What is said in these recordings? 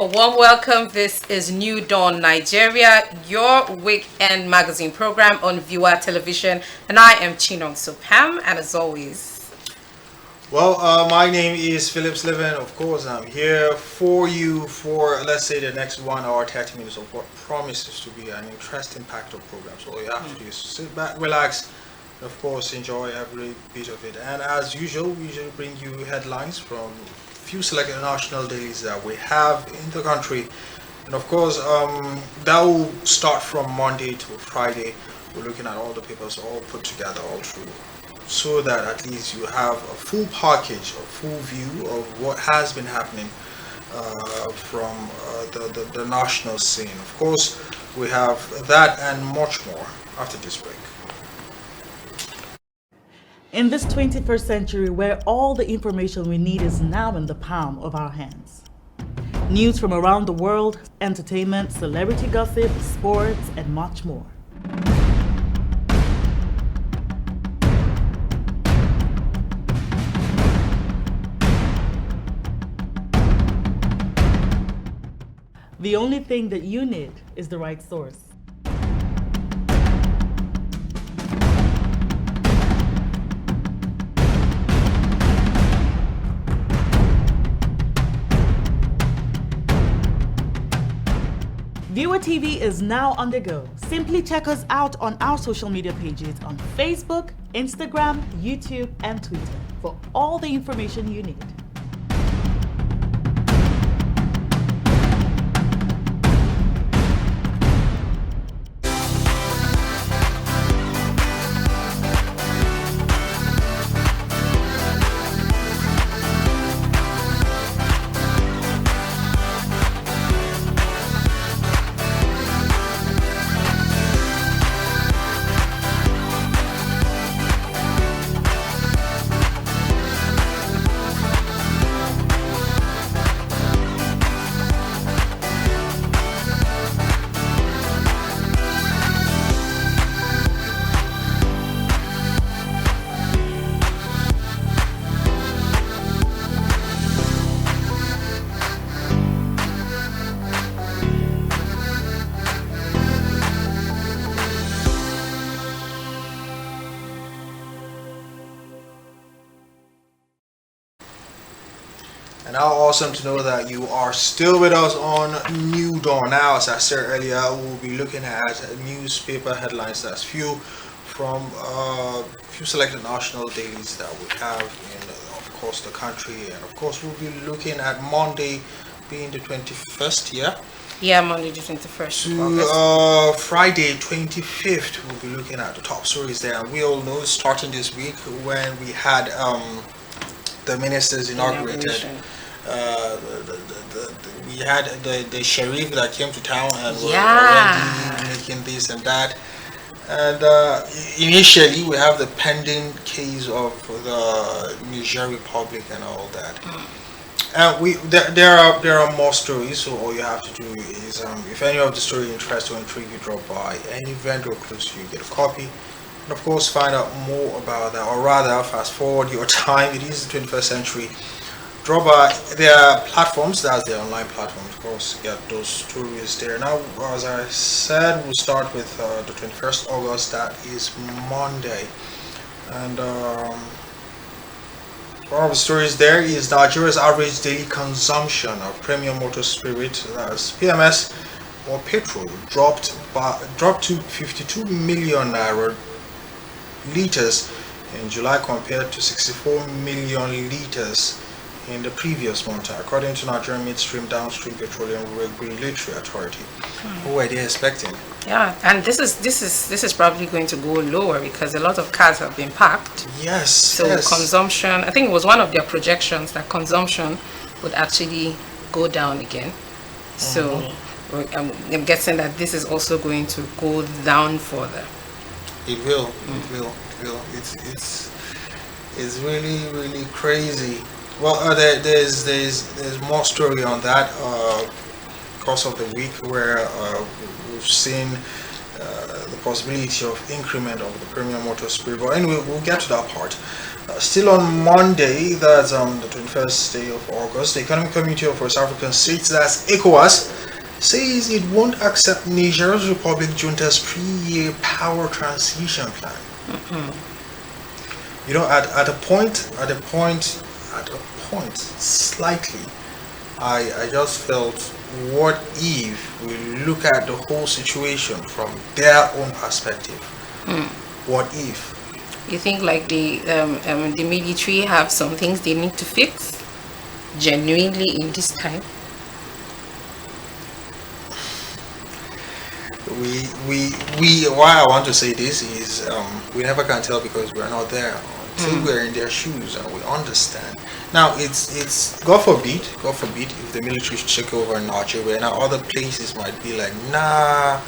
A warm welcome. This is New Dawn Nigeria, your weekend magazine program on Viewer Television, and I am Chinong Sopam, and as always, Well, my name is Philip Sliven. Of course, I'm here for you for, let's say, the next 1 hour, 30 minutes of what promises to be an interesting packed up program. So all you have to do is sit back, relax, and of course, enjoy every bit of it. And as usual, we usually bring you headlines from few selected national dailies that we have in the country. And of course, that will start from Monday to Friday. We're looking at all the papers all put together all through, so that at least you have a full package, a full view of what has been happening from the national scene. Of course, we have that and much more after this break. In this 21st century, where all the information we need is now in the palm of our hands. News from around the world, entertainment, celebrity gossip, sports, and much more. The only thing that you need is the right source. Viewer TV is now on the go. Simply check us out on our social media pages on Facebook, Instagram, YouTube, and Twitter for all the information you need. And now awesome to know that you are still with us on New Dawn. Now, as I said earlier, we'll be looking at newspaper headlines. That's few from few selected national dailies that we have in, of course, the country. And of course, we'll be looking at Monday being the 21st, yeah? yeah, Monday the 21st of To August. Friday 25th, we'll be looking at the top stories there. And we all know, starting this week, when we had the ministers inaugurated, Inauguration. we had the sheriff that came to town and were Yeah. already making this and that. And initially, we have the pending case of the Niger Republic and all that. And there are more stories. So all you have to do is, if any of the story interests or intrigue you, drop by any vendor close to you, get a copy. And of course, find out more about that, or rather, fast forward your time. It is the 21st century. Drop by their platforms, that's their online platform, of course, get those stories there. Now, as I said, we'll start with the 21st August, that is Monday. And one of the stories there is Nigeria's average daily consumption of premium motor spirit, that's PMS, or petrol, dropped to 52 million naira liters in July compared to 64 million liters in the previous month, according to Nigerian Midstream Downstream Petroleum Regulatory Authority. Who were they expecting? Yeah, and this is probably going to go lower because a lot of cars have been parked. Yes. So yes. consumption, I think it was one of their projections that consumption would actually go down again. So I'm guessing that this is also going to go down further. It will. It will. It will. It's really crazy. Well, there's more story on that course of the week where we've seen the possibility of increment of the premium motor spirit. But anyway, we'll get to that part. Still on Monday, that's the 21st day of August, the Economic Community of West African States, that's ECOWAS, says it won't accept Niger's Republic Junta's 3-year power transition plan. You know, at a point, slightly, I just felt, what if we look at the whole situation from their own perspective? What if? You think like the military have some things they need to fix genuinely in this time? Why I want to say this is we never can tell because we're not there until we're in their shoes and we understand. Now it's God forbid if the military should take over Nigeria. Now other places might be like, nah.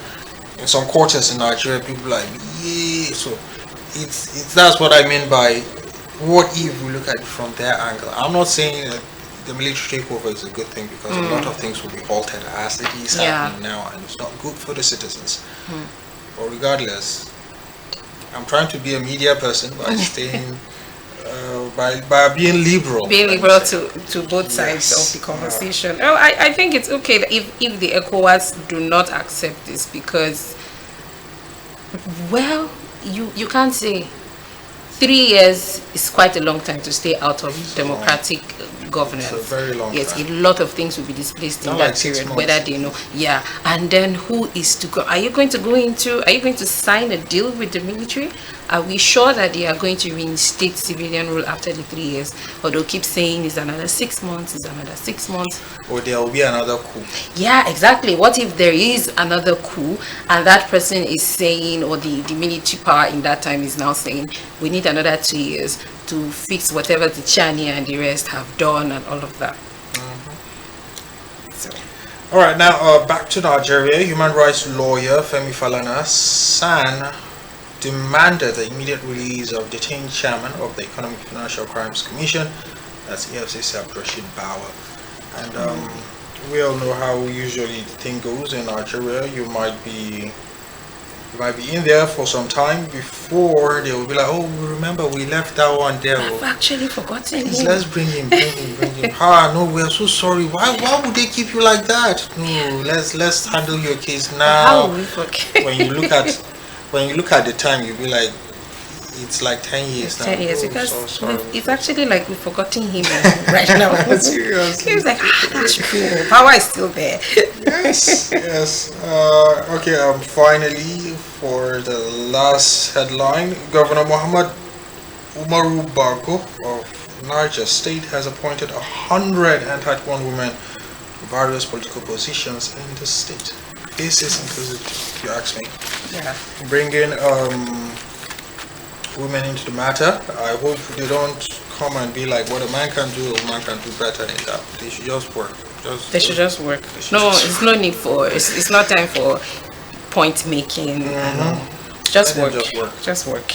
In some quarters in Nigeria, people are like, yeah. So it's that's what I mean by, what if we look at it from their angle. I'm not saying that the military takeover is a good thing, because a lot of things will be altered as it is happening now, and it's not good for the citizens. But regardless, I'm trying to be a media person by staying by being liberal. Being liberal to both sides of the conversation. Well, I think it's okay that if the ECOWAS do not accept this, because, well, you can't say 3 years is quite a long time to stay out of democratic governance. It's a very long yes, time. a lot of things will be displaced in that period, whether they know. Yeah, and then who is to go? Are you going to sign a deal with the military? Are we sure that they are going to reinstate civilian rule after the 3 years? Or they'll keep saying it's another 6 months, it's another 6 months? Or there will be another coup. Yeah, exactly. What if there is another coup and that person is saying, or the military power in that time is now saying, we need another 2 years to fix whatever the Chania and the rest have done and all of that. So. All right, now back to Nigeria. Human rights lawyer Femi Falana San demanded the immediate release of detained chairman of the Economic Financial Crimes Commission, that's EFCC, Rashid Bawa. And we all know how usually the thing goes in Nigeria. You might be in there for some time before they will be like, oh, remember we left that one there. I've actually forgotten him. Let's bring him. No, we are so sorry. Why would they keep you like that? No, let's handle your case now. How will we forget? When you look at the time, you'll be like, it's like 10 years now. 10 years, Oh, because so sorry. it's actually like we've forgotten him right now. Seriously. He was like, that's true. Power is still there. Yes. Okay, finally, for the last headline, Governor Muhammad Umaru Bago of Niger State has appointed 100 anti-one women to various political positions in the state. This is inclusive, if you ask me. Yeah. Bringing women into the matter. I hope they don't come and be like, what a man can do, a woman can do better than that. They should just work. They should just work. No, it's no need for, it's not time for point making. Just work. Just work.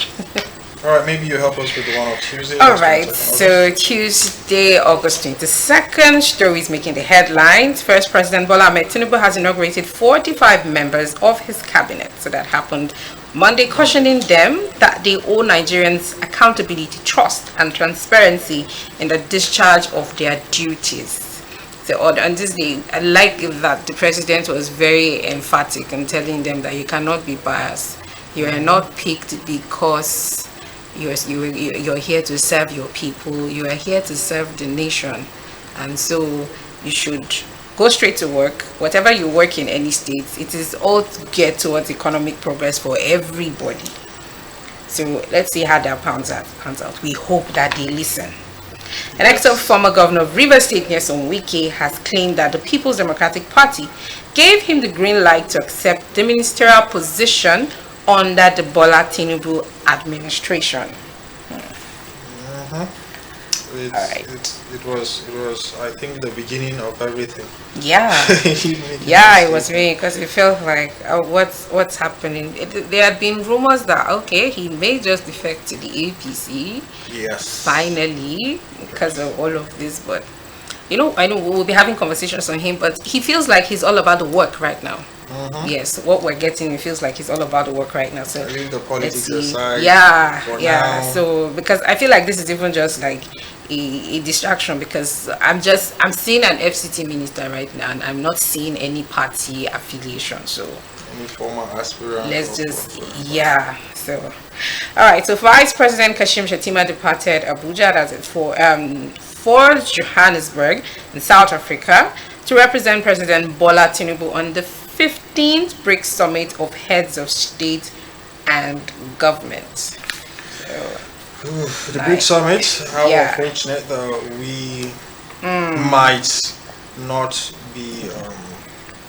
All right, maybe you help us with the one of Tuesday. All right, so Tuesday, August 22nd, stories making the headlines. First, President Bola Ahmed Tinubu has inaugurated 45 members of his cabinet. So that happened Monday, cautioning them that they owe Nigerians accountability, trust, and transparency in the discharge of their duties. So on this day, I like that the president was very emphatic in telling them that you cannot be biased. You are not picked because you're here to serve your people. You are here to serve the nation, and so you should go straight to work. Whatever you work in any state, it is all to get towards economic progress for everybody. So let's see how that pans out. We hope that they listen. The next of former governor of Rivers State, Nyesom Wike, has claimed that the People's Democratic Party gave him the green light to accept the ministerial position under the Bola Tinubu administration. It was I think the beginning of everything. Yeah. It was me, because it felt like what's happening. There had been rumors that okay, he may just defect to the APC. Yes. Finally, because of all of this, but I know we'll be having conversations on him, but he feels like he's all about the work right now. Yes, what we're getting, it feels like it's all about the work right now. So I leave the let's politics see. aside Yeah, for yeah. now. So because I feel like this is even just like a distraction, because I'm seeing an FCT minister right now, and I'm not seeing any party affiliation. So Any former aspirant let's or just, whatsoever. yeah. So all right. So Vice President Kashim Shettima departed Abuja, that's it, for Johannesburg in South Africa to represent President Bola Tinubu on the 15th BRICS Summit of Heads of State and Government. So, The big summit, how Yeah. unfortunate that we might not be.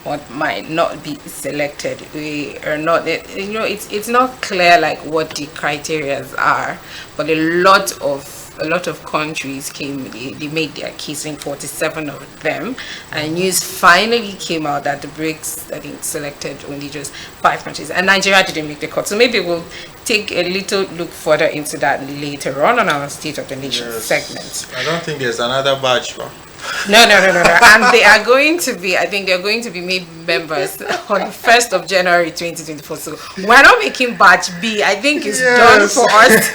what might not be selected, we are not, it's not clear like what the criteria are, but a lot of countries came, they made their case, in 47 of them, and news finally came out that the BRICS, I think, selected only just 5 countries, and Nigeria didn't make the cut. So maybe we'll take a little look further into that later on our State of the Nation Yes. segment. I don't think there's another badge, bro. No. And they are going to be, I think they're going to be made members on the 1st of January 2024. So we're not making batch B. I think it's done Yes. for us.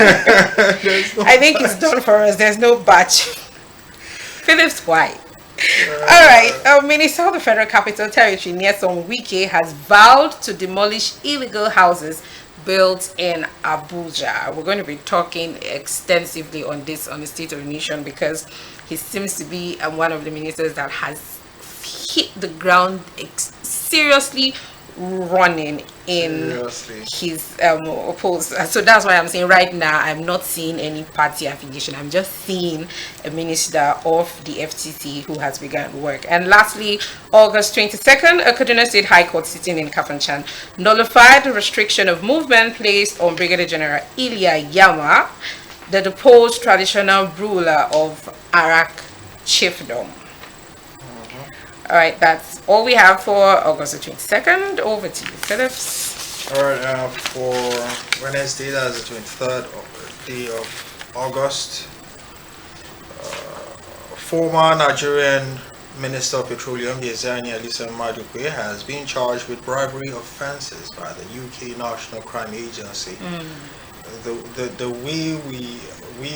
I think it's done for us. There's no batch. Phillips, why? All right. Minister of the Federal Capital Territory, Nyesom Wike, has vowed to demolish illegal houses built in Abuja. We're going to be talking extensively on this on the State of the Nation, because he seems to be one of the ministers that has hit the ground seriously running in Seriously. his post. So that's why I'm saying right now I'm not seeing any party affiliation. I'm just seeing a minister of the FTC who has begun work. And lastly, August 22nd, a Kaduna State High Court sitting in Kafanchan nullified the restriction of movement placed on Brigadier General Ilya Yama, the deposed traditional ruler of Arak Chiefdom. All right, that's all we have for August the 22nd. Over to you, Phillips. Alright, for Wednesday, that's the 23rd day of August, former Nigerian Minister of Petroleum, Yazani Alisa Madukwe, has been charged with bribery offences by the UK National Crime Agency. The way we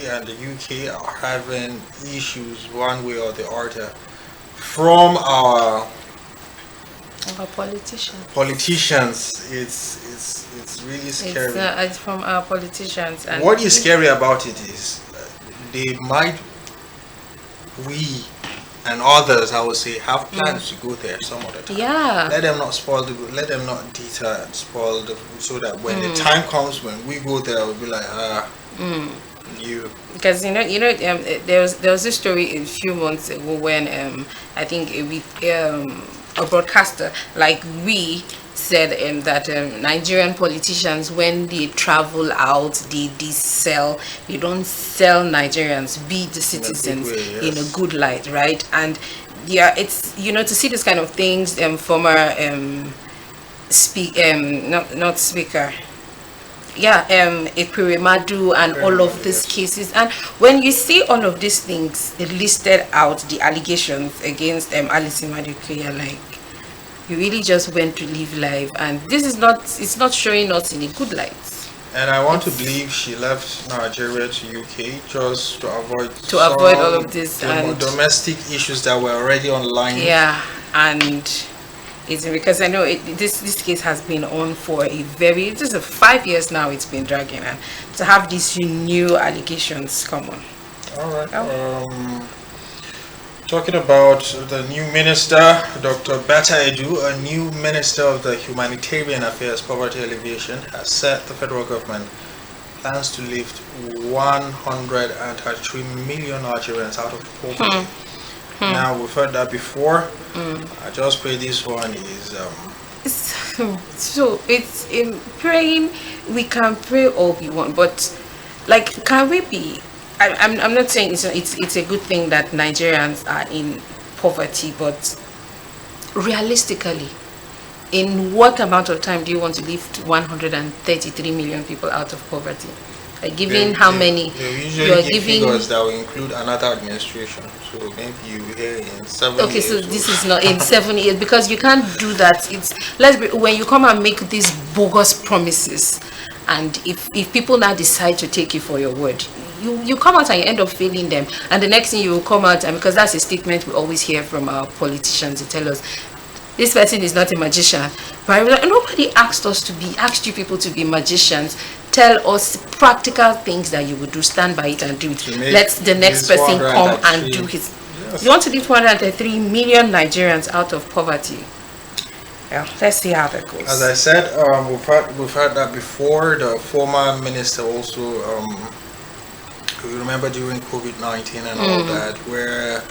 and the UK are having issues one way or the other from our politicians, it's really scary. It's from our politicians. And What is scary about it is they might, we and others, I would say, have plans to go there some other time. Yeah. Let them not spoil the, let them not deter and spoil the, so that when the time comes when we go there, we'll be like, you. Because there was this story a few months ago when I think a broadcaster like we said that Nigerian politicians, when they travel out, they don't sell Nigerians, be the citizens, way, yes. in a good light, right? And yeah, it's to see this kind of things. Former not speaker. Yeah, Equirimadu and all of these cases, and when you see all of these things listed out, the allegations against Alice Maduke, you're like, you really just went to live life, and it's not showing us in a good light. And I want to believe she left Nigeria to UK just to avoid all of this and domestic issues that were already online. Yeah, and it's because I know this case has been on for this is 5 years now. It's been dragging, and to have these new allegations come on. All right. Talking about the new minister, Dr. Bata Edu, a new minister of the Humanitarian Affairs, Poverty Alleviation, has said the federal government plans to lift 133 million Nigerians out of poverty. Now, we've heard that before. I just pray this one is so it's in praying. We can pray all we want, but like, can we be? I'm not saying it's a good thing that Nigerians are in poverty, but realistically, in what amount of time do you want to lift 133 million people out of poverty? Giving how many? They You usually are give giving. figures that will include another administration. So maybe you hear in 7 Okay, years. so this is not in 7 years, because you can't do that. It's when you come and make these bogus promises, and if people now decide to take you for your word, you come out and you end up failing them, and the next thing you will come out, and because that's a statement we always hear from our politicians, they tell us this person is not a magician. But nobody asked you people to be magicians. Tell us practical things that you would do. Stand by it and do it. Let the next person come and do his. Yes. You want to leave 103 million Nigerians out of poverty. Yeah, let's see how that goes. As I said, we've heard that before. The former minister also, you remember during COVID-19 and all that, where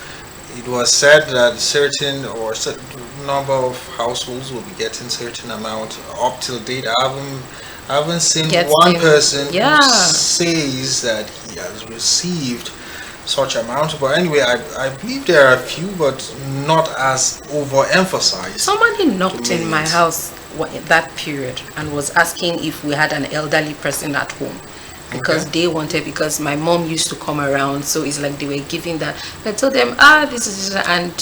it was said that certain number of households will be getting certain amount. Up till date, I haven't seen one person who says that he has received such amount. But anyway, I believe there are a few, but not as overemphasized. Somebody knocked in my house that period and was asking if we had an elderly person at home, because they wanted, because my mom used to come around, so it's like they were giving that. I told them, this is, and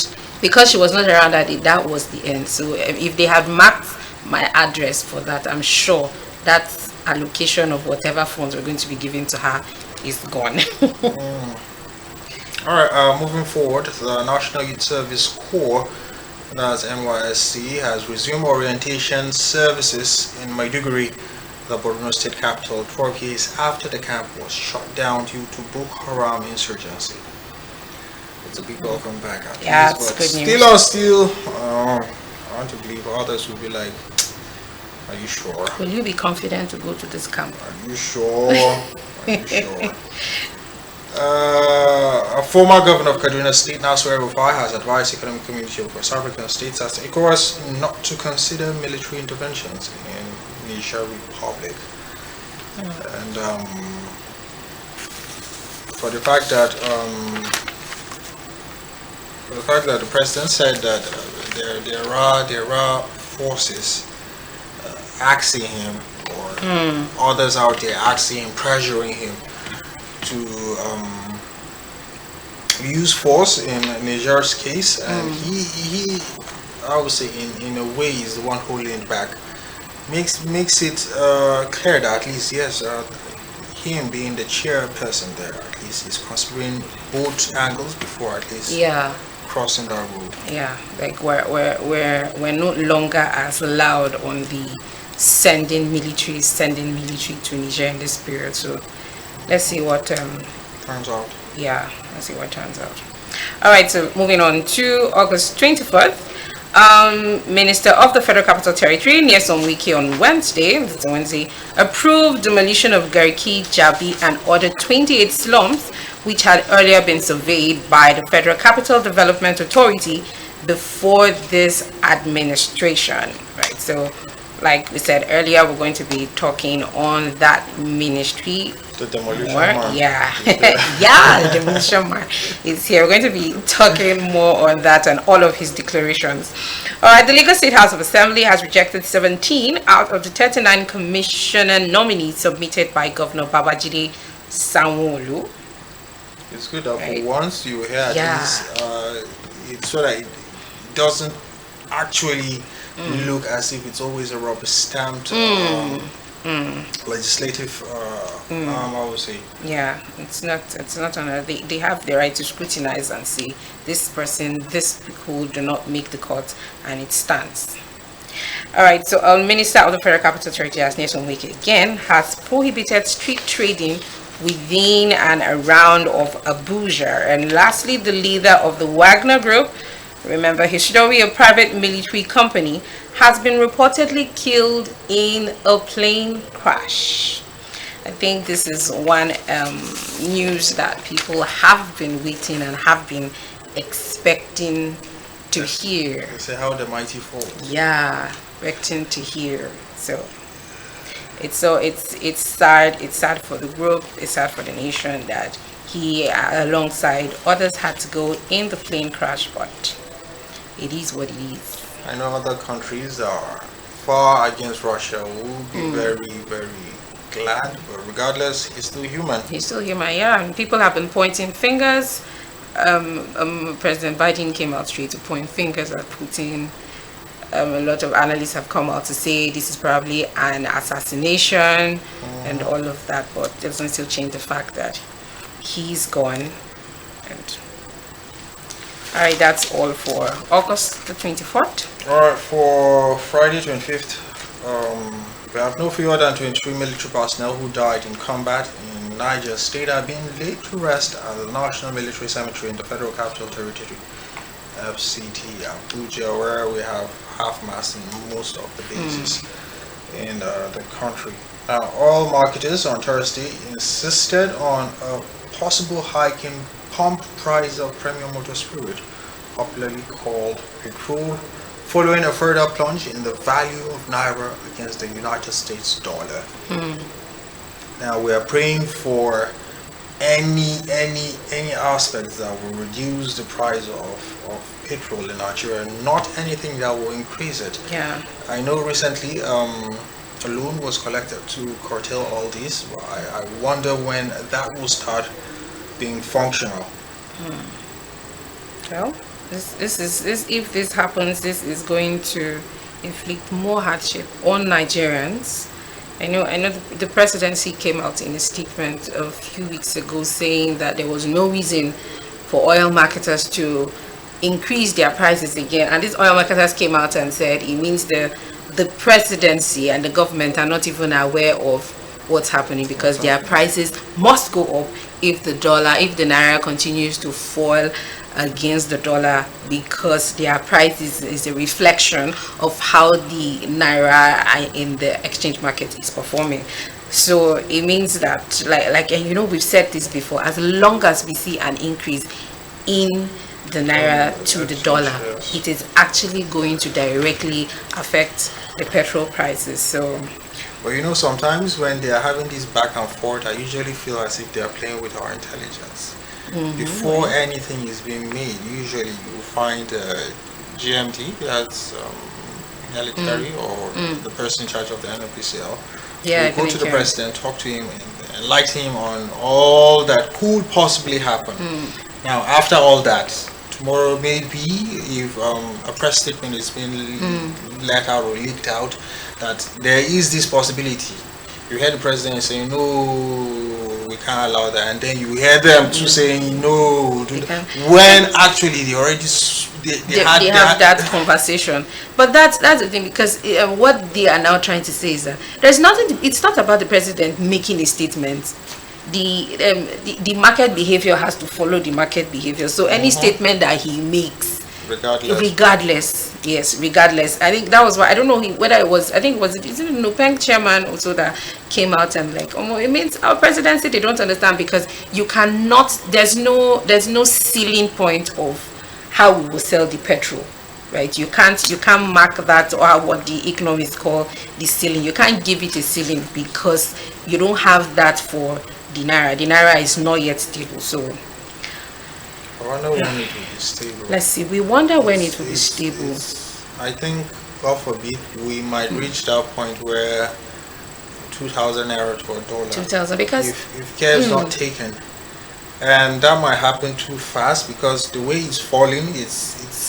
because she was not around that day, that was the end. So if they had marked my address for that, I'm sure that allocation of whatever funds were going to be given to her is gone. All right, moving forward, the National Youth Service Corps, that's NYSC, has resumed orientation services in Maiduguri, the Borno State capital, 12 years after the camp was shut down due to Boko Haram insurgency. It's a big welcome back, at least, it's but good news. I want to believe others will be like, are you sure? Will you be confident to go to this camp? Are you sure? Are you sure? A former governor of Kaduna State, Nasir Rufai, has advised Economic Community of West African states as ECOWAS not to consider military interventions in Niger Republic. And for the fact that the president said that there are forces asking him, or others out there asking him, pressuring him to use force in Niger's case, and he I would say in a way is the one holding it back. Makes it clear that at least him being the chairperson there, at least he's considering both angles before at least crossing that road. Yeah, like we're no longer as loud on the sending military to Niger in this period. So let's see what turns out. Yeah, let's see what turns out. All right, so moving on to August 24th. Minister of the Federal Capital Territory, Nyesom Wike, on Wednesday, approved demolition of Gariki, Jabi, and other 28 slums which had earlier been surveyed by the Federal Capital Development Authority before this administration. Right, so like we said earlier, we're going to be talking on that ministry. The demolition man. The demolition man is here. We're going to be talking more on that and all of his declarations. All right, the Lagos State House of Assembly has rejected 17 out of the 39 commissioner nominees submitted by Governor Babajide Sanwo-Olu. It's good that for once you hear this, it's so that it doesn't actually look as if it's always a rubber stamped legislative I would say. Yeah, it's not on they have the right to scrutinize and see this people do not make the cut, and it stands. All right, so Minister of the Federal Capital Territory, Nyesom Wike, again has prohibited street trading within and around of Abuja. And lastly, the leader of the Wagner Group, remember his story, a private military company, has been reportedly killed in a plane crash. I think this is one news that people have been waiting and have been expecting to hear. They say how the mighty fall. Yeah, expecting to hear. So it's sad. It's sad for the group. It's sad for the nation that he, alongside others, had to go in the plane crash. But it is what it is. I know other countries that are far against Russia will be very, very glad, but regardless, he's still human. He's still human, yeah. And people have been pointing fingers. President Biden came out straight to point fingers at Putin. A lot of analysts have come out to say this is probably an assassination and all of that, but it doesn't still change the fact that he's gone. And all right, that's all for August the 24th. All right, for Friday 25th, we have no fewer than 23 military personnel who died in combat in Niger State are being laid to rest at the National Military Cemetery in the Federal Capital Territory, FCT, Abuja, where we have half-mast in most of the bases in the country. Now, oil marketers on Thursday insisted on a possible hike in pump price of premium motor spirit, popularly called petrol, following a further plunge in the value of Naira against the United States dollar. Now, we are praying for any aspects that will reduce the price of petrol in Nigeria, not anything that will increase it. Yeah. I know recently a loan was collected to curtail all this. I wonder when that will start being functional. Well, this is if this happens, this is going to inflict more hardship on Nigerians. I know the presidency came out in a statement a few weeks ago saying that there was no reason for oil marketers to increase their prices again, and these oil marketers came out and said it means the presidency and the government are not even aware of what's happening because their prices must go up if the naira continues to fall against the dollar, because their price is a reflection of how the naira in the exchange market is performing. So it means that like we've said this before, as long as we see an increase in the naira to the dollar, it is actually going to directly affect the petrol prices. So but sometimes when they are having this back and forth, I usually feel as if they are playing with our intelligence. Before anything is being made, usually you find GMT, that's military or the person in charge of the NPCL. yeah, Go to the president, talk to him, and enlighten him on all that could possibly happen. Now, after all that, tomorrow maybe if a press statement is being let out or leaked out that there is this possibility, you hear the president saying no, we can't allow that, and then you hear them too saying no, when actually they already they have that conversation. But that's the thing, because what they are now trying to say is that there's nothing. It's not about the president making a statement. The market behavior has to follow the market behavior. So any statement that he makes, regardless, I think that was why, I don't know whether it was, I think it was the Nupeng chairman also that came out and like, it means our presidency, they don't understand, because you cannot, there's no ceiling point of how we will sell the petrol, right? You can't mark that, or what the economists call the ceiling. You can't give it a ceiling because you don't have that for the naira. The naira is not yet stable. So I wonder when it will be stable. Let's see. We wonder when it will be stable. I think, God forbid, we might reach that point where 2,000 naira to a dollar. 2,000, because if care is not taken, and that might happen too fast, because the way it's falling, it's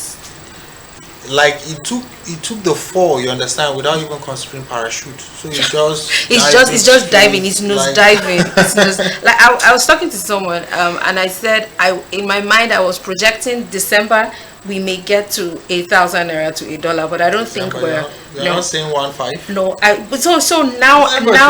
like it took the fall, you understand, without even considering parachute. So it's just diving. It's nose diving. It's nose, like I was talking to someone and I said, in my mind I was projecting December we may get to 8,000 naira to $1, but I don't think you're not saying 1.5. No, so now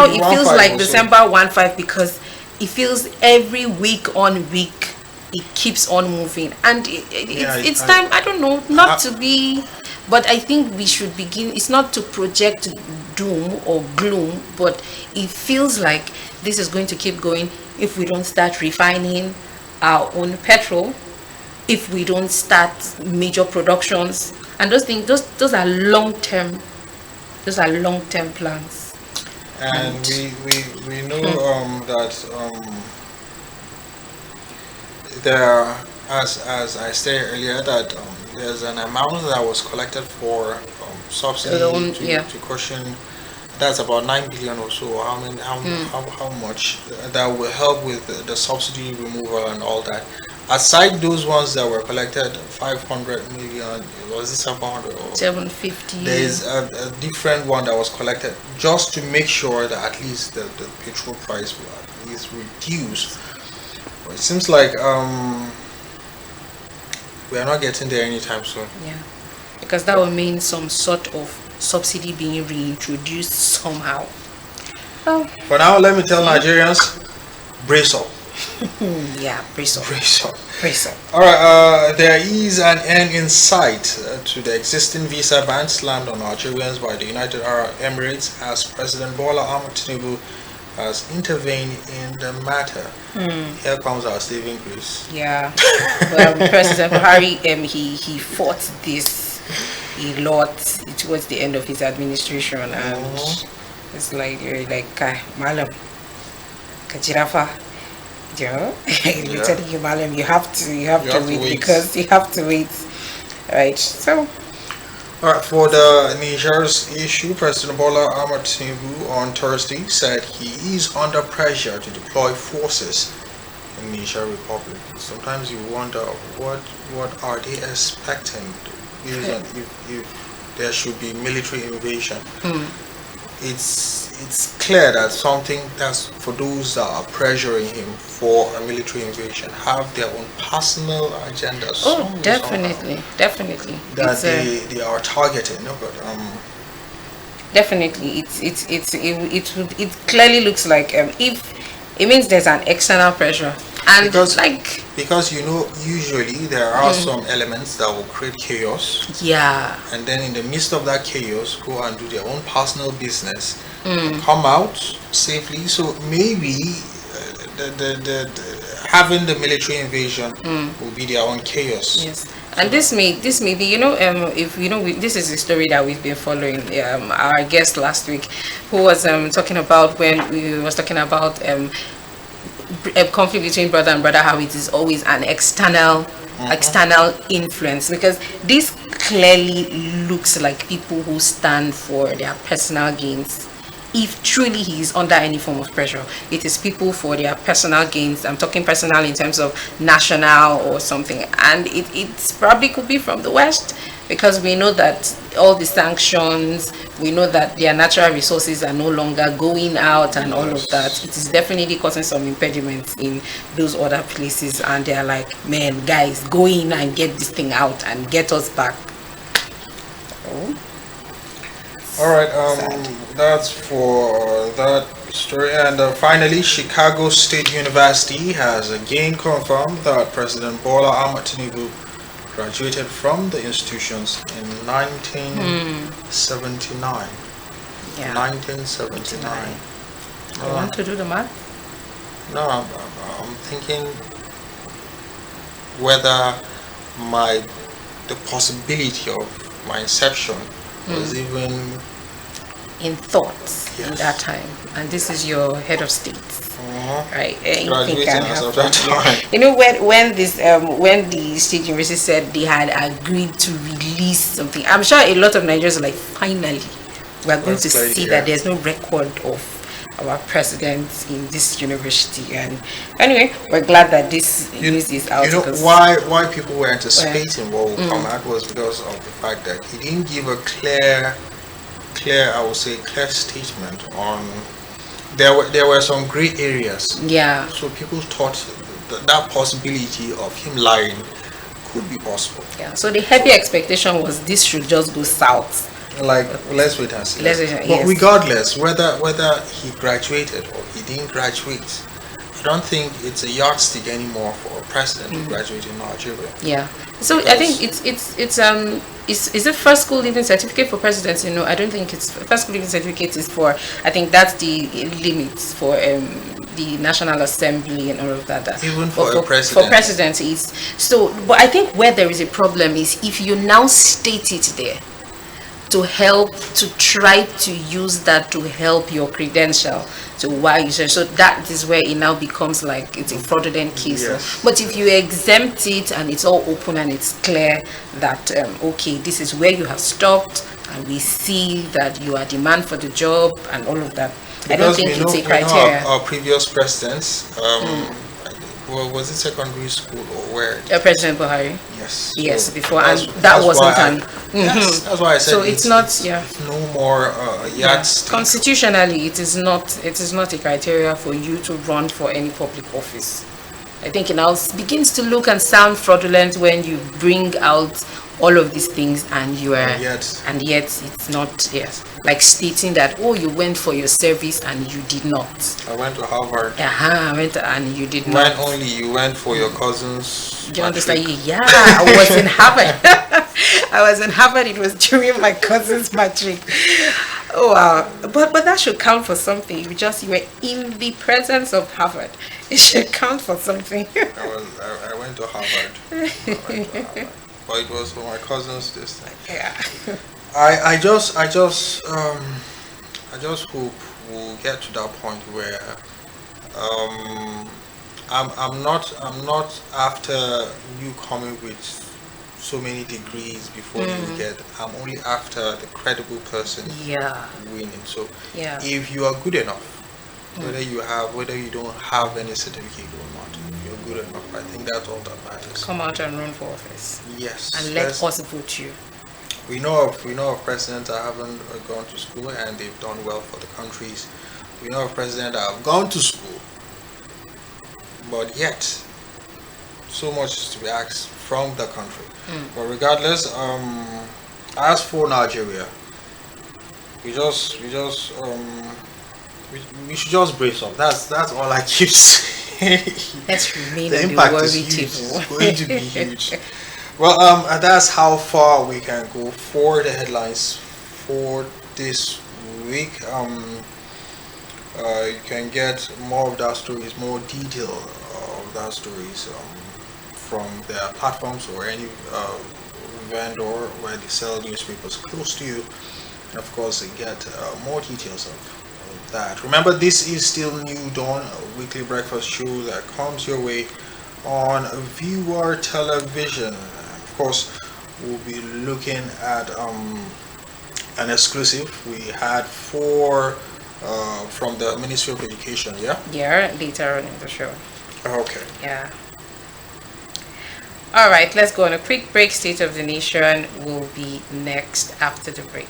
it feels like December 1.5, because it feels every week on week it keeps on moving, and it's time, I don't know, not to be, but I think we should begin. It's not to project doom or gloom, but it feels like this is going to keep going if we don't start refining our own petrol, if we don't start major productions, and those things, those are long-term plans. And we know that there, as I said earlier, that there's an amount that was collected for subsidy to cushion That's about 9 billion or so. How many? How much that will help with the subsidy removal and all that? Aside those ones that were collected, 500 million, was it 700? Or 750. there is a different one that was collected just to make sure that at least the petrol price will at least reduce. But it seems like we are not getting there anytime soon. Yeah, because that will mean some sort of subsidy being reintroduced somehow. Oh, For now, let me tell Nigerians, brace up. yeah, brace up, Brace up. brace up. All right, there is an end in sight to the existing visa ban slammed on Algerians by the United Arab Emirates as President Bola Ahmed Tinubu has intervened in the matter. Here comes our saving grace. Yeah, President Buhari, he fought this a lot towards the end of his administration, and it's like you're like, Malam, Kajirafa. Yeah, you're telling you, Malam, you have to wait because you have to wait, right? So, all right, for the Niger's issue, President Bola Ahmed Tinubu on Thursday said he is under pressure to deploy forces in Niger Republic. Sometimes you wonder what are they expecting if there should be military invasion. It's clear that something that's for those that are pressuring him for a military invasion have their own personal agendas. oh, definitely That it's they are targeting. No, but definitely it clearly looks like if it means there's an external pressure, and because usually there are some elements that will create chaos, yeah, and then in the midst of that chaos go and do their own personal business, come out safely. So maybe the having the military invasion will be their own chaos. yes. And this may be, if this is a story that we've been following. Our guest last week, who was talking about when we was talking about a conflict between brother and brother, how it is always an external influence, because this clearly looks like people who stand for their personal gains. If truly he is under any form of pressure, it is people for their personal gains. I'm talking personal in terms of national or something, and it probably could be from the West, because we know that all the sanctions, we know that their natural resources are no longer going out and all of that. It is definitely causing some impediments in those other places, and they're like, man, guys, go in and get this thing out and get us back. Oh. All right, that's for that story. And finally, Chicago State University has again confirmed that President Bola Ahmed Tinubu graduated from the institutions in 1979. Yeah. 1979. You want to do the math? No, I'm thinking whether the possibility of my inception was even in thoughts in that time, and this is your head of state, right? Anything can happen. When the state university said they had agreed to release something, I'm sure a lot of Nigerians are like, finally we're going to see that there's no record of our president in this university. And anyway, we're glad that this news is out. Why people were anticipating what would come out was because of the fact that he didn't give a clear statement on. There were some gray areas. Yeah. So people thought that possibility of him lying could be possible. Yeah. So the heavy expectation was this should just go south. Like, let's wait and see. But regardless, whether he graduated or he didn't graduate, I don't think it's a yardstick anymore for a president to graduate in Nigeria. Yeah. So I think it's is it first school leaving certificate for presidents? I don't think it's first school leaving certificate is for, I think that's the limits for the National Assembly and all of that. Even for a president. For presidents is so. But I think where there is a problem is if you now state it there, to try to use that to help your credential to why you say so. That is where it now becomes like it's a fraudulent case. Yes. But if you exempt it and it's all open and it's clear that okay, this is where you have stopped and we see that you are demand for the job and all of that, I don't Because think we know, it's a we know criteria. our previous presidents, well, was it secondary school or where? President Buhari. Yes. Yes, So before, and that's that why wasn't I- an. Yes, that's why I said So it's not, yeah. it's no more Yeah. yardstick. Constitutionally, it is not. It is not a criteria for you to run for any public office. I think it now begins to look and sound fraudulent when you bring out all of these things and you are, And yet- it's not. Yes, like stating that, oh, you went for your service and you did not. I went to Harvard. I went and you did When not. only you went for your cousin's. Do you understand? matric. Yeah, I was in Harvard. I was in Harvard. It was during my cousin's matric. Oh wow! But that should count for something. You were in the presence of Harvard. It should count for something. I went to Harvard. But it was for my cousins this time. Yeah. I just hope we'll get to that point where I'm not after you coming with so many degrees before you get. I'm only after the credible person Yeah. winning. So Yeah. if you are good enough, whether you don't have any certificate or not, if you're good enough, I think that's all that matters. Come out and run for office, Yes. and let let's- us vote you. We know of presidents that haven't gone to school and they've done well for the countries. We know of presidents that have gone to school, but yet so much is to be asked from the country. But regardless, as for Nigeria, we should just brace up. That's all I keep saying. Let's remain The on the impact worry is huge. table. It's going to be huge. Well, that's how far we can go for the headlines for this week. You can get more of that stories, more detail of that stories from their platforms or any vendor where they sell newspapers close to you. And of course, you get more details of that. Remember, this is still New Dawn, a weekly breakfast show that comes your way on Viewer Television. Of course, we'll be looking at an exclusive we had from the Ministry of Education. Yeah. Yeah, later on in the show. Okay. Yeah. All right, let's go on a quick break. State of the Nation will be next after the break.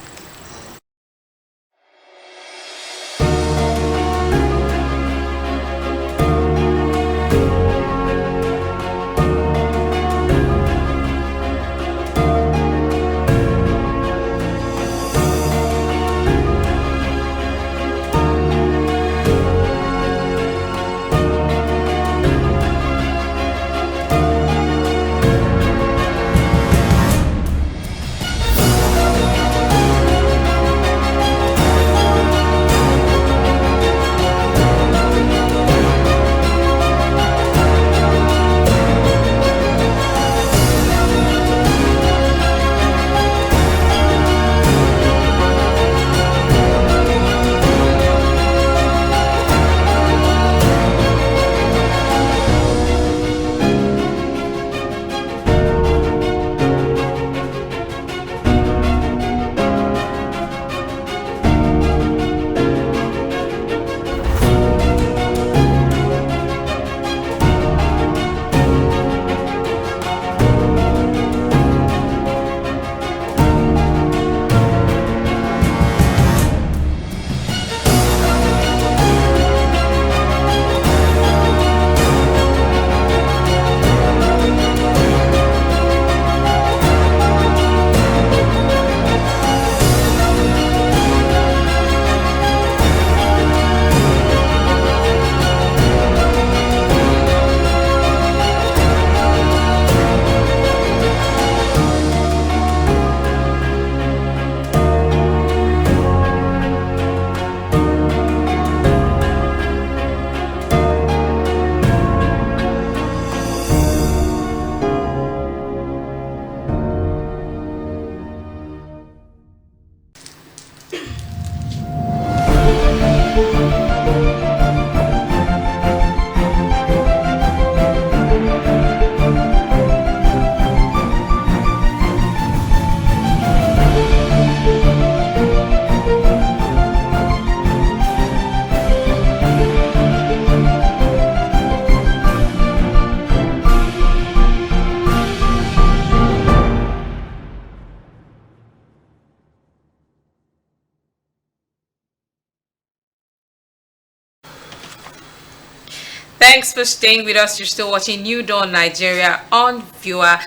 Thanks for staying with us. You're still watching New Dawn Nigeria on Viewer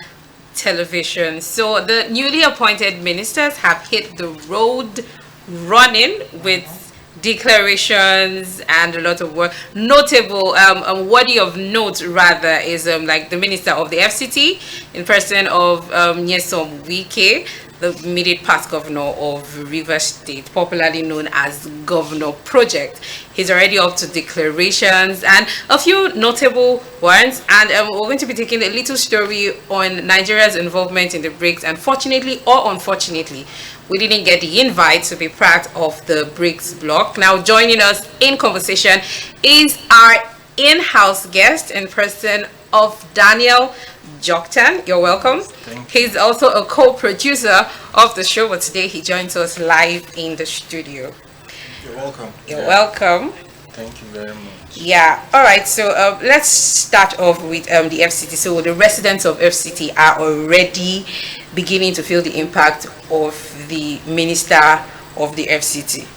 Television. So the newly appointed ministers have hit the road running with declarations and a lot of work. Notable, worthy of note rather, is like the minister of the FCT in person of Nyesom Wike, the immediate past governor of Rivers State, popularly known as Governor Project. He's already up to declarations and a few notable ones. And we're going to be taking a little story on Nigeria's involvement in the BRICS. And fortunately or unfortunately, we didn't get the invite to be part of the BRICS bloc. Now, joining us in conversation is our in-house guest in person of Daniel Joktan. You're welcome. He's also a co-producer of the show, but today he joins us live in the studio. You're welcome. You're welcome. Thank you very much. Yeah. All right. So let's start off with the FCT. So the residents of FCT are already beginning to feel the impact of the minister of the FCT.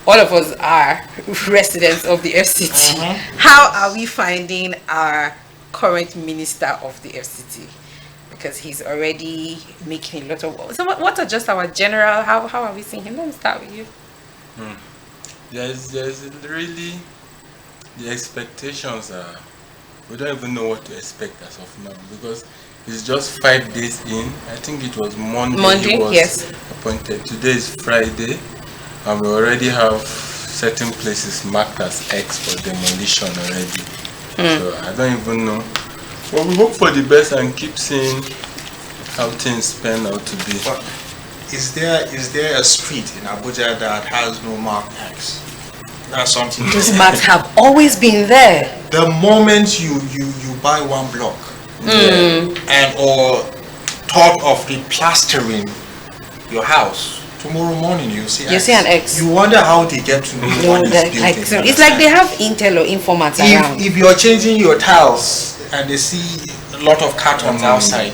All of us are residents of the FCT. How are we finding our current minister of the FCT? Because he's already making a lot of. So what are just our general? How are we seeing him? Let me start with you. There's really the expectations are. We don't even know what to expect as of now because it's just 5 days in. I think it was Monday he was yes. appointed. Today is Friday, and we already have certain places marked as X for demolition already. So I don't even know. But we hope for the best and keep seeing how things turn out to be. But is there a street in Abuja that has no mark X? That's something. Those marks have always been there. The moment you buy one block and or thought of replastering your house, tomorrow morning you see an X. You wonder how they get to know one is built. So it's like they have intel or informants around. If you're changing your tiles and they see a lot of cartons outside,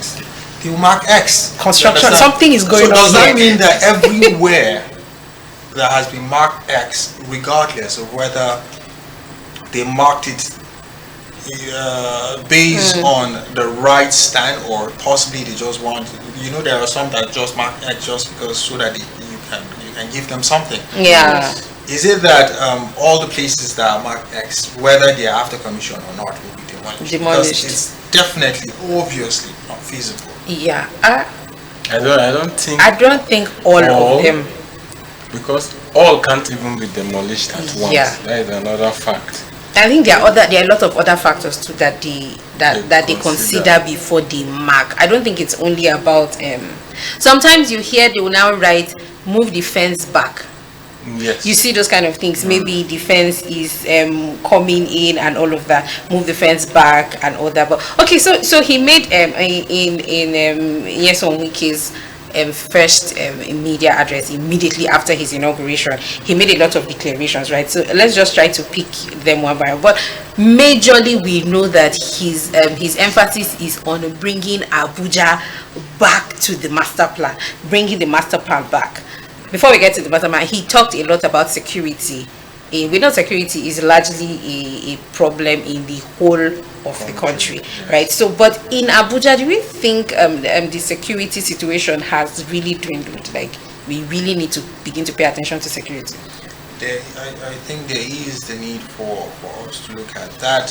they will mark X. Construction, something is going on. So does that mean that everywhere that has been marked X, regardless of whether they marked it based on the right stand or possibly they just want, there are some that just mark X just because so that you can give them something. Yeah. Is it that all the places that are marked X, whether they are after commission or not, will be demolished? Because it's definitely, obviously not feasible. Yeah. I don't think all of them. Because all can't even be demolished at once. Yeah. That is another fact. I think there are a lot of other factors too that they consider before they mark. I don't think it's only about sometimes you hear they will now write move the fence back. Yes. You see those kind of things. Maybe the fence is coming in and all of that. Move the fence back and all that. But okay, so he made in Nyesom Wike's first media address immediately after his inauguration. He made a lot of declarations, right? So let's just try to pick them one by one. But majorly, we know that his emphasis is on bringing Abuja back to the master plan, bringing the master plan back. Before we get to the master plan, he talked a lot about security. We know security is largely a problem in the whole of the country, right? So, but in Abuja, do we think the security situation has really dwindled? Like, we really need to begin to pay attention to security. I think there is the need for us to look at that.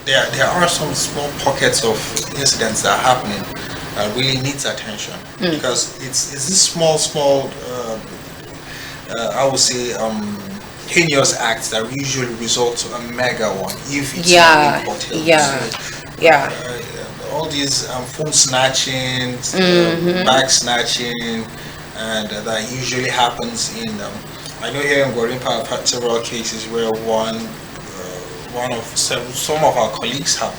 There are some small pockets of incidents that are happening that really needs attention because it's this small I would say heinous acts that usually result to a mega one if it's not reported. All these phone snatching, bag snatching, and that usually happens in I know here in Gwarimpa I've had several cases where some of our colleagues have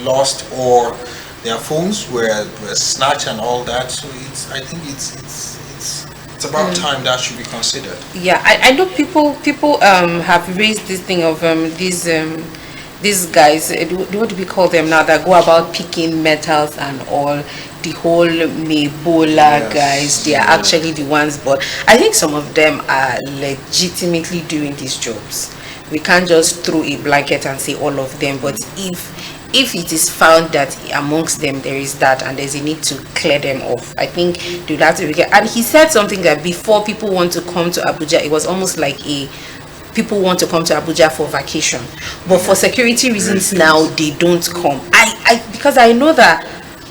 lost or their phones were snatched and all that. So I think it's about time that should be considered. Yeah, I know people have raised this thing of these guys, what do we call them now, that go about picking metals and all, the whole Mebola guys. They are actually the ones, but I think some of them are legitimately doing these jobs we can't just throw a blanket and say all of them. But if it is found that amongst them there is that and there's a need to clear them off, I think they'd have to be. And he said something that before people want to come to Abuja, it was almost like people want to come to Abuja for vacation, but for security reasons now they don't come. Because I know that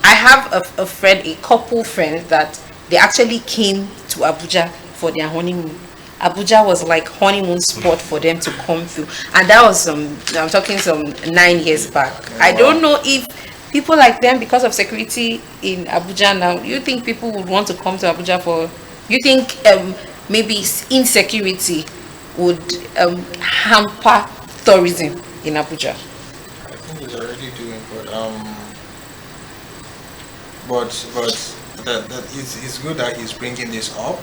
I have a friend, a couple friend, that they actually came to Abuja for their honeymoon. Abuja was like honeymoon spot for them to come to, and that was I'm talking some 9 years back. I don't know if people like them, because of security in Abuja now, you think people would want to come to Abuja for, you think maybe insecurity would hamper tourism in Abuja? I think he's already doing, but that it's good that he's bringing this up.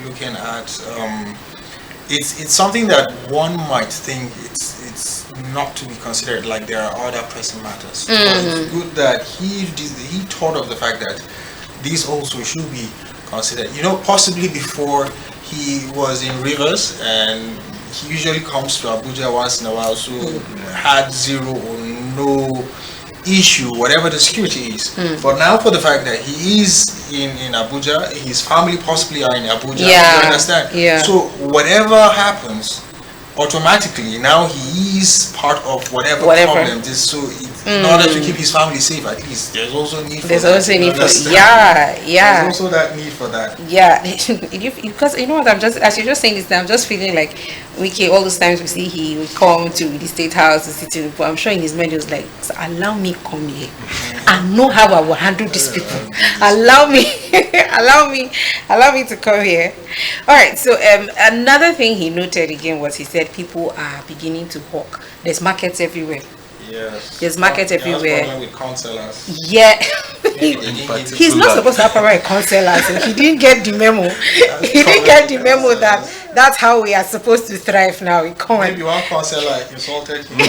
Looking at it's something that one might think it's not to be considered, like there are other pressing matters. But it's good that he thought of the fact that these also should be considered. You know, possibly before he was in Rivers, and he usually comes to Abuja once in a while, so had zero or no issue, whatever the security is. But now, for the fact that he is in Abuja, his family possibly are in Abuja, you understand? Yeah. So whatever happens, automatically now he is part of whatever problem this. So in order to keep his family safe, at least there's also need for there's that. Also need for There's also that need for that. Yeah, because you know what, I'm just, as you're just saying this, I'm just feeling like all those times we see he will come to the State House to sit in, but I'm sure in his mind he was like, so allow me come here. I know how I will handle these people. Allow me, allow me to come here. All right. So another thing he noted again was, he said people are beginning to hawk. There's markets everywhere. Yes. There's markets everywhere. Problem with councillors. Yeah. He's not supposed to operate councillors. So he didn't get the memo. He didn't get the memo that that's how we are supposed to thrive now. We can't. Maybe one councillor insulted him.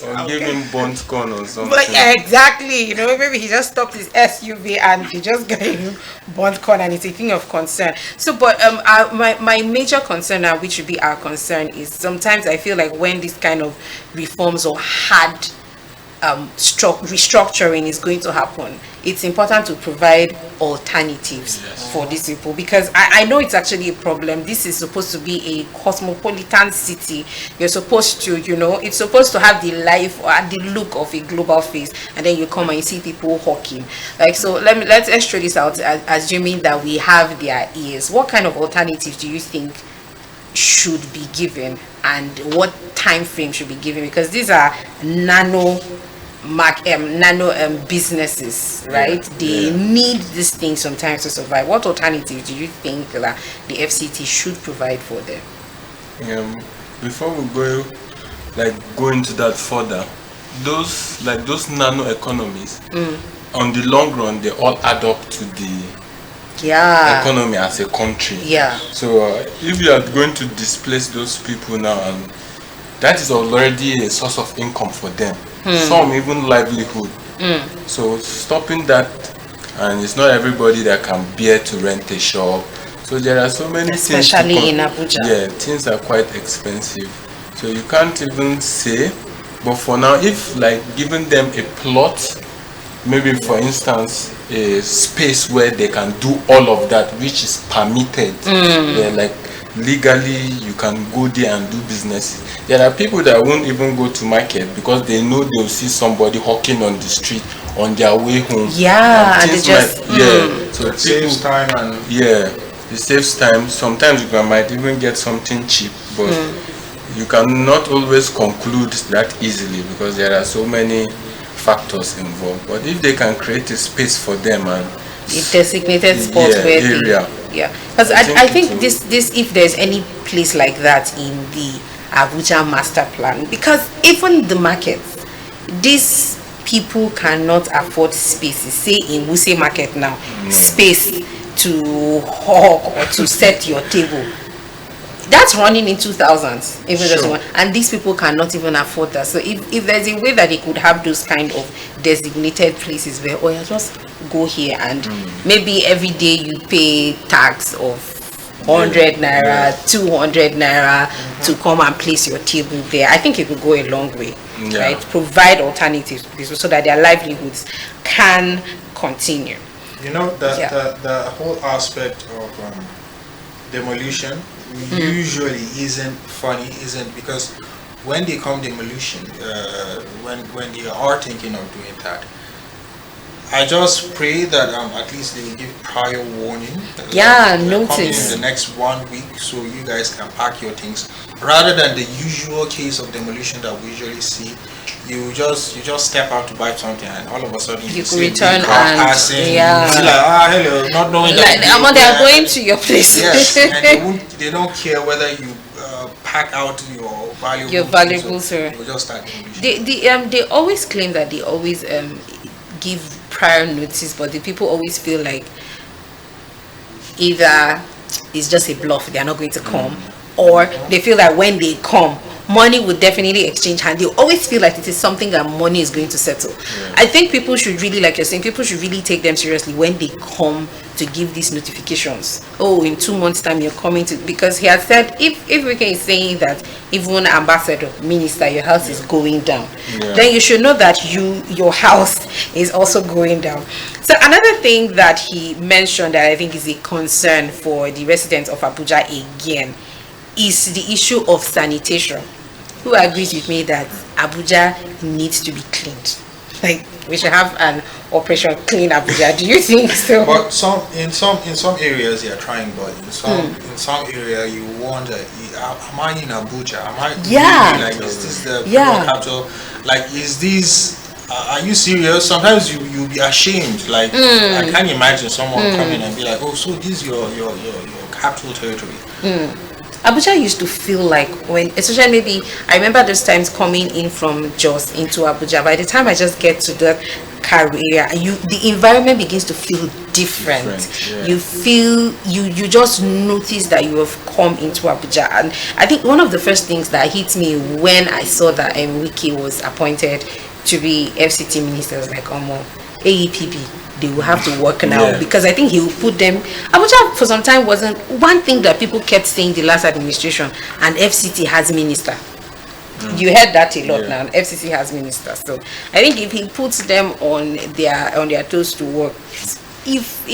Or give him burnt corn or something. But yeah, exactly. You know, maybe he just stopped his SUV and he just got him burnt corn, and it's a thing of concern. So, but my major concern now, which should be our concern, is sometimes I feel like when this kind of reforms or hard restructuring is going to happen, it's important to provide alternatives for these people, because I know it's actually a problem. This is supposed to be a cosmopolitan city. You're supposed to, you know, it's supposed to have the life or the look of a global face, and then you come and you see people hawking. Like, so let's throw this out, assuming that we have their ears. What kind of alternatives do you think should be given, and what time frame should be given? Because these are nano businesses, right? They need this thing sometimes to survive. What alternatives do you think that the FCT should provide for them? Before we go into that further, those nano economies, on the long run, they all add up to the economy as a country. So if you are going to displace those people now, and that is already a source of income for them, some even livelihood. So stopping that, and it's not everybody that can bear to rent a shop. So there are so many things, especially in Abuja. Yeah, things are quite expensive. So you can't even say. But for now, if like giving them a plot, maybe for instance a space where they can do all of that, which is permitted, like legally you can go there and do businesses. There are people that won't even go to market because they know they'll see somebody hawking on the street on their way home. And they just so it saves time, and it saves time. Sometimes you might even get something cheap, but you cannot always conclude that easily because there are so many factors involved. But if they can create a space for them and a designated spot where area, because I think this if there's any place like that in the Abuja master plan, because even the markets, these people cannot afford spaces. Say in Wuse market now, space to hawk or to set your table, that's running in 2000s, even just one, and these people cannot even afford that. So if there's a way that they could have those kind of designated places where, you just go here and maybe every day you pay tax of 100 naira, 200 naira to come and place your table there. I think it will go a long way, right? Provide alternatives so that their livelihoods can continue. You know, the whole aspect of demolition usually isn't funny, isn't, because when they come demolition, when they are thinking of doing that, I just pray that at least they will give prior warning. Notice. Coming in the next 1 week, so you guys can pack your things, rather than the usual case of demolition that we usually see. You just step out to buy something, and all of a sudden you see return a car passing. It's like, hello, not knowing that. They are going to your place. Yes, and they don't care whether you pack out your valuables. They will just start demolition. They always claim that they always give prior notice, but the people always feel like either it's just a bluff, they are not going to come, or they feel that when they come, money would definitely exchange hands. They always feel like it is something that money is going to settle. I think people should really, like you're saying, people should really take them seriously when they come to give these notifications. Oh, in 2 months time you're coming to, because he has said, if we can saying that even ambassador, minister, your house is going down, then you should know that your house is also going down. So another thing that he mentioned that I think is a concern for the residents of Abuja again is the issue of sanitation. Who agrees with me that Abuja needs to be cleaned? Like, we should have an operation clean Abuja. Do you think so? But in some areas they are trying, but in some area you wonder, am I in Abuja? Am I really, like, is this the capital? Like, is this? Are you serious? Sometimes you'll be ashamed. Like, I can't imagine someone coming and be like, oh, so this is your capital territory. Abuja used to feel like, when, especially maybe, I remember those times coming in from Jos into Abuja, by the time I just get to the car area, the environment begins to feel different. You feel, you just notice that you have come into Abuja. And I think one of the first things that hit me when I saw that Wike was appointed to be FCT minister was like, AEPB, they will have to work now, because I think he will put them. Abuja for some time wasn't one thing that people kept saying the last administration, and FCT has minister. You heard that a lot now. FCC has minister. So I think if he puts them on their toes to work, if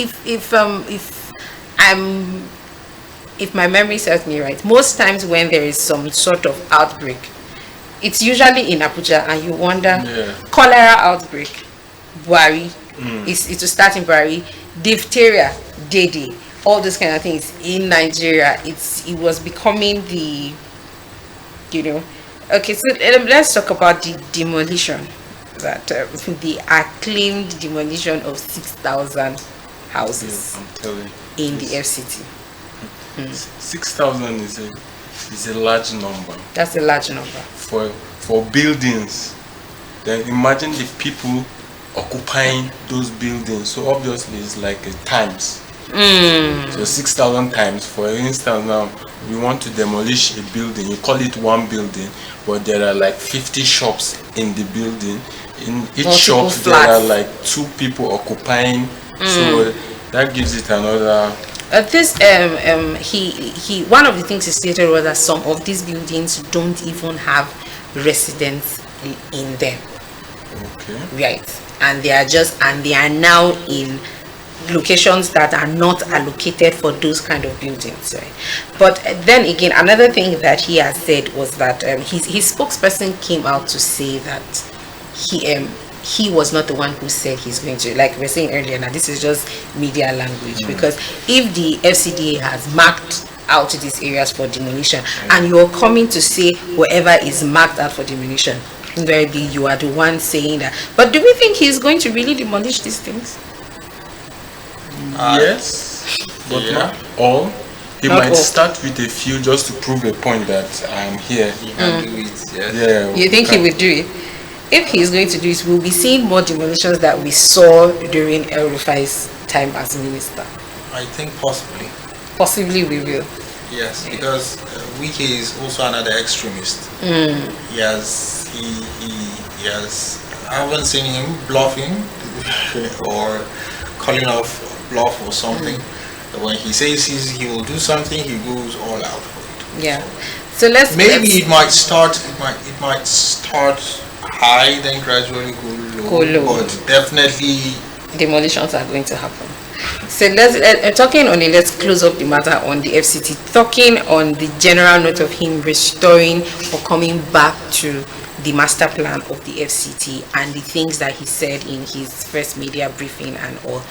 my memory serves me right, most times when there is some sort of outbreak, it's usually in Abuja, and you wonder, cholera outbreak, Buhari. It will start in Buhari, diphtheria, Dede, all those kind of things in Nigeria. It was becoming the, Okay, so let's talk about the demolition, that the acclaimed demolition of 6,000 houses in the FCT. 6,000 is a large number. That's a large number for buildings. Then imagine the people occupying those buildings. So obviously it's like a times. So 6,000 times. For instance, now we want to demolish a building. You call it one building, but there are like 50 shops in the building. In each shop there are like 2 people occupying. So that gives it another. He one of the things he stated was that some of these buildings don't even have residents in them. Okay. Right. And they are now in locations that are not allocated for those kind of buildings, right? But then again, another thing that he has said was that his spokesperson came out to say that he was not the one who said he's going to, like we were saying earlier, now this is just media language, because if the FCDA has marked out these areas for demolition, and you're coming to say wherever is marked out for demolition, invariably you are the one saying that. But do we think he's going to really demolish these things? Yes, but not all. He might start with a few just to prove a point that I'm here. He can do it. Yes. Yeah. You think he would do it? If he's going to do it, we'll be seeing more demolitions that we saw during El Rufai's time as minister. I think possibly. Possibly we will. Yes, because Wike is also another extremist. He has. I haven't seen him bluffing or calling off bluff or something. When he says he will do something, he goes all out for it. Yeah. So Maybe it might start high, then gradually go low. But definitely demolitions are going to happen. So let's close up the matter on the FCT, talking on the general note of him restoring or coming back to the master plan of the FCT and the things that he said in his first media briefing and all.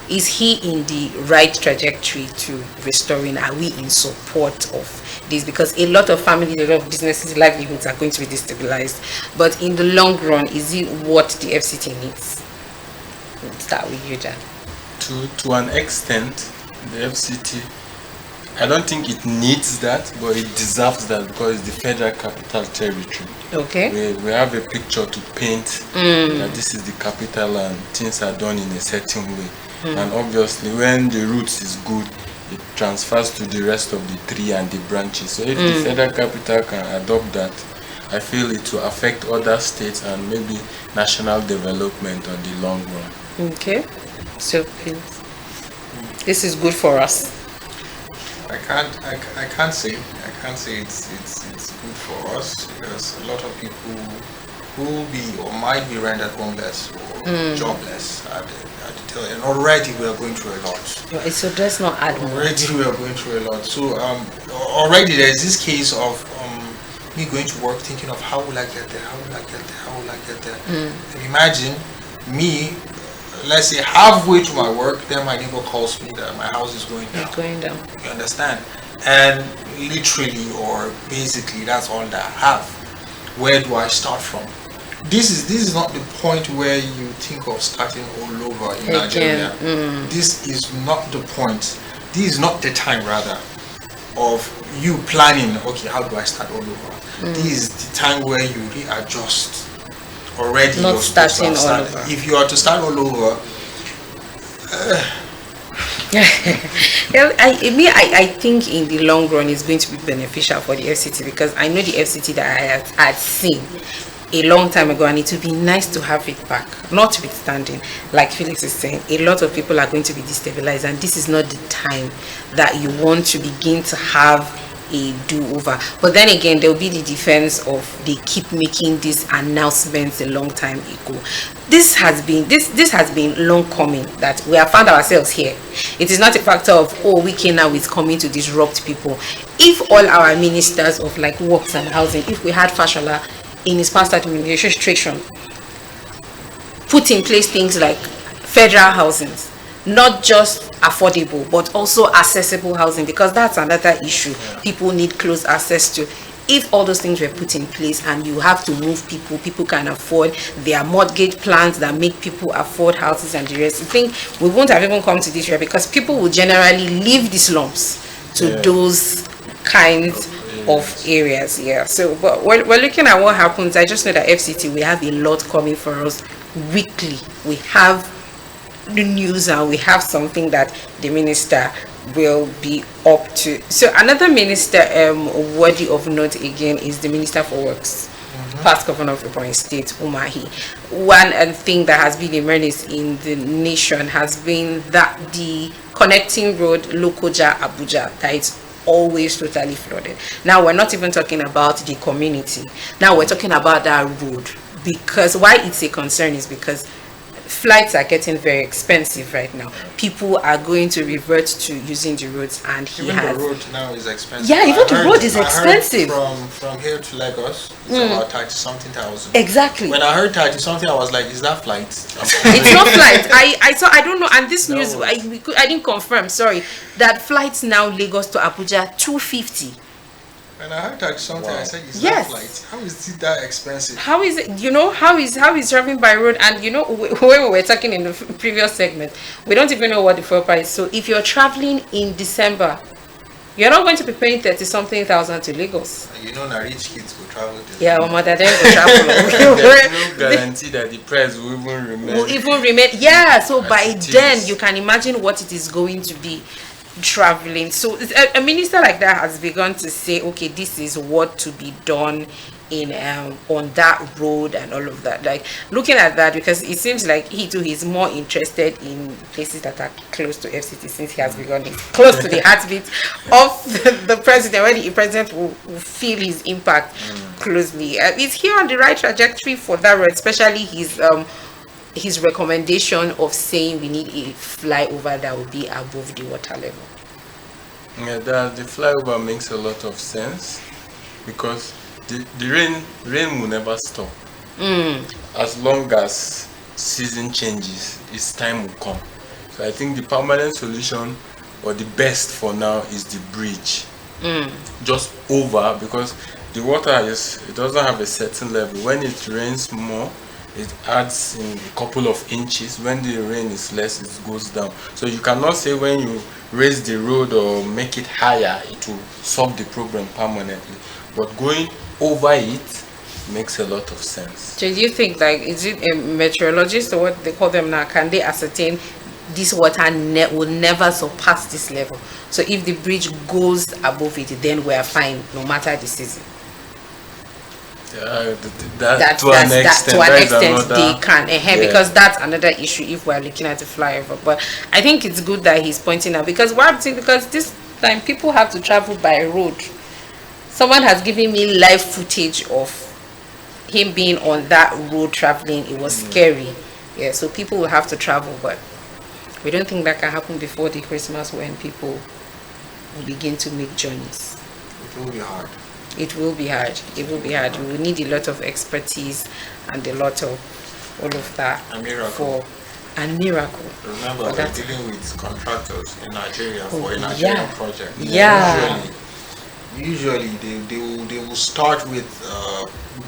Is he in the right trajectory to restoring? Are we in support of this? Because a lot of families, a lot of businesses, livelihoods are going to be destabilized. But in the long run, is it what the FCT needs? We'll start with you, Jan. To an extent, the FCT, I don't think it needs that, but it deserves that because it's the Federal Capital Territory. Okay. We have a picture to paint that this is the capital and things are done in a certain way. And obviously, when the roots is good, it transfers to the rest of the tree and the branches. So if the Federal Capital can adopt that, I feel it will affect other states and maybe national development on the long run. Okay. So please, this is good for us. I can't say it's good for us because a lot of people will be or might be rendered homeless or jobless at the tail end. Already we are going through a lot. So let's not add more. Already we are going through a lot. So already there is this case of me going to work thinking of how will I get there, how will I get there, how will I get there. And imagine me, let's say halfway to my work, then my neighbor calls me that my house is going down. It's going down. You understand? And literally or basically that's all that I have. Where do I start from? This is not the point where you think of starting all over in Nigeria. This is not the point. This is not the time rather of you planning, okay, how do I start all over? This is the time where you readjust already. Not starting all over. If you are to start all over, I think in the long run it's going to be beneficial for the FCT because I know the FCT that I had seen a long time ago and it would be nice to have it back. Notwithstanding, like Felix is saying, a lot of people are going to be destabilized and this is not the time that you want to begin to have a do-over. But then again, there will be the defense of they keep making these announcements a long time ago. This has been long coming that we have found ourselves here. It is not a factor of Wike now is coming to disrupt people. If all our ministers of like works and housing, if we had Fashola in his past administration put in place things like federal housings, not just affordable but also accessible housing, because that's another issue people need close access to. If all those things were put in place and you have to move people can afford their mortgage plans that make people afford houses and the rest, I think we won't have even come to this year because people will generally leave the slums to those kinds of areas. So but we're looking at what happens. I just know that FCT, we have a lot coming for us weekly. We have the news and we have something that the minister will be up to. So another minister worthy of note again is the Minister for Works, past governor of Ebonyi State, Umahi. One thing that has been a menace in the nation has been that the connecting road Lokoja Abuja, that it's always totally flooded. Now we're not even talking about the community. Now we're talking about that road, because why it's a concern is because flights are getting very expensive right now. People are going to revert to using the roads, and the road now is expensive. Yeah, even the road is expensive. From here to Lagos, it's about 30-something thousand. Exactly. When I heard 30-something, I was like, "Is that flight?" It's not flight. I saw. I don't know. And this news, I didn't confirm. Sorry, that flights now Lagos to Abuja 250. When I heard 30-something, I said, "Is that flight? How is it that expensive? How is it? You know how is traveling by road?" And you know when we were talking in the previous segment, we don't even know what the fuel price. So if you're traveling in December, you're not going to be paying 30-something thousand to Lagos. You know, now rich kids go travel. Yeah, my mother then go travel. There's no guarantee that the price will even remain. Yeah. So by then, you can imagine what it is going to be traveling. So a minister like that has begun to say, okay, this is what to be done in on that road and all of that. Like looking at that, because it seems like he too is more interested in places that are close to FCT, since he has begun it close to the heartbeat of the president, where the president will feel his impact closely. Is he on the right trajectory for that road, especially his recommendation of saying we need a flyover that will be above the water level? Yeah, the flyover makes a lot of sense because the rain will never stop. As long as season changes, its time will come. So I think the permanent solution or the best for now is the bridge. Just over, because the water it doesn't have a certain level. When it rains more, it adds in a couple of inches. When the rain is less, it goes down. So you cannot say when you raise the road or make it higher, it will solve the problem permanently. But going over it makes a lot of sense. So do you think, like, is it a meteorologist or what they call them now, can they ascertain this water will never surpass this level? So if the bridge goes above it, then we are fine no matter the season. That to an extent they can, because that's another issue if we're looking at the flyover. But I think it's good that he's pointing out, because because this time people have to travel by road. Someone has given me live footage of him being on that road traveling. It was scary. Yeah, so people will have to travel, but we don't think that can happen before the Christmas, when people will begin to make journeys. It will be hard. It will be hard. It will be hard. We will need a lot of expertise and a lot of all of that. A miracle. A miracle. Remember, we're dealing with contractors in Nigeria for a Nigerian project. Yeah. Usually they will start with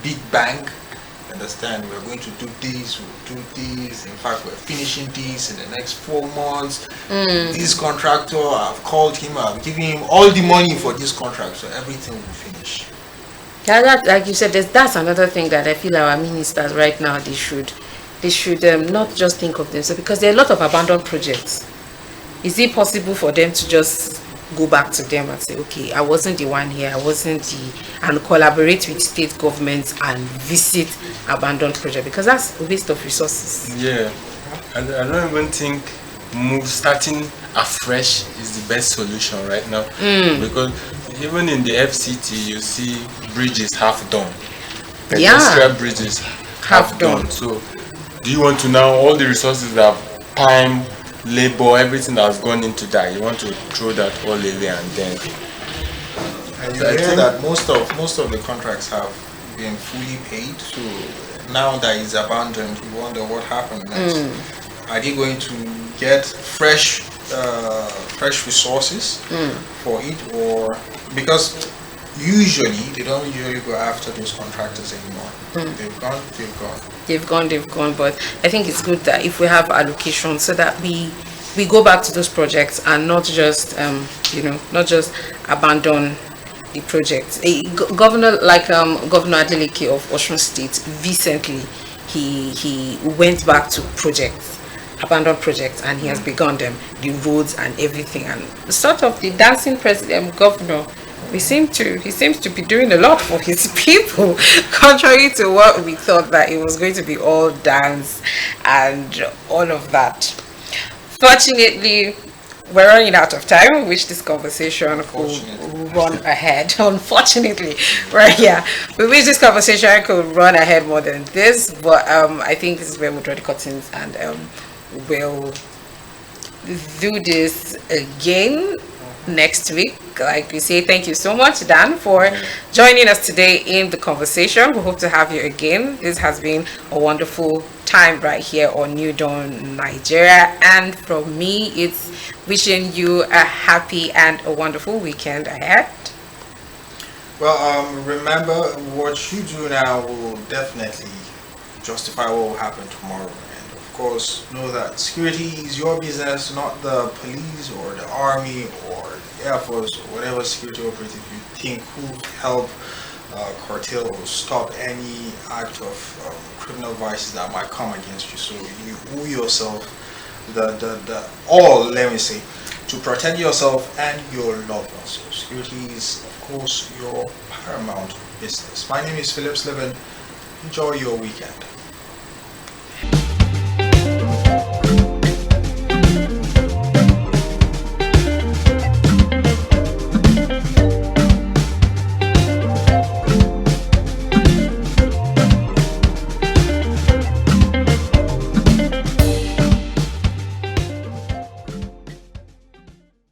big bang. Understand? We're going to do this. We'll do this. In fact, we're finishing this in the next 4 months. This contractor, I've called him. I've given him all the money for this contract, so everything will finish. Yeah, that, like you said, that's another thing that I feel our ministers right now, they should not just think of themselves, because there are a lot of abandoned projects. Is it possible for them to just go back to them and say, okay, I wasn't the one here, and collaborate with state governments and visit abandoned projects, because that's a waste of resources. Yeah, and I don't even think starting afresh is the best solution right now, because even in the FCT you see bridges half done, extra bridges half done. So do you want to now, all the resources that have time, labor, everything that has gone into that, you want to throw that all away? And then you hear that most of the contracts have been fully paid, so now that it's abandoned, you wonder what happened next. Are they going to get fresh resources for it, or because usually they don't usually go after those contractors anymore? They've gone. But I think it's good that if we have allocation, so that we go back to those projects and not just not just abandon the projects. Governor Adeleke of Osun State recently, he went back to abandoned projects, and he has begun them, the roads and everything, and sort of the dancing president governor. He seems to be doing a lot for his people, contrary to what we thought, that it was going to be all dance and all of that. Fortunately, we're running out of time, which this conversation could run ahead. Unfortunately, right here, we wish this conversation could run ahead more than this, but I think this is where we'll draw the curtains, and we'll do this again next week. Like we say, thank you so much, Dan, for joining us today in the conversation. We hope to have you again. This has been a wonderful time right here on New Dawn Nigeria, and from me, it's wishing you a happy and a wonderful weekend ahead. Well, remember, what you do now will definitely justify what will happen tomorrow. Of course, know that security is your business, not the police or the army or the Air Force or whatever security operative you think could help curtail or stop any act of criminal vices that might come against you. So you owe yourself let me say, to protect yourself and your loved ones. So security is, of course, your paramount business. My name is Philip Sliven. Enjoy your weekend.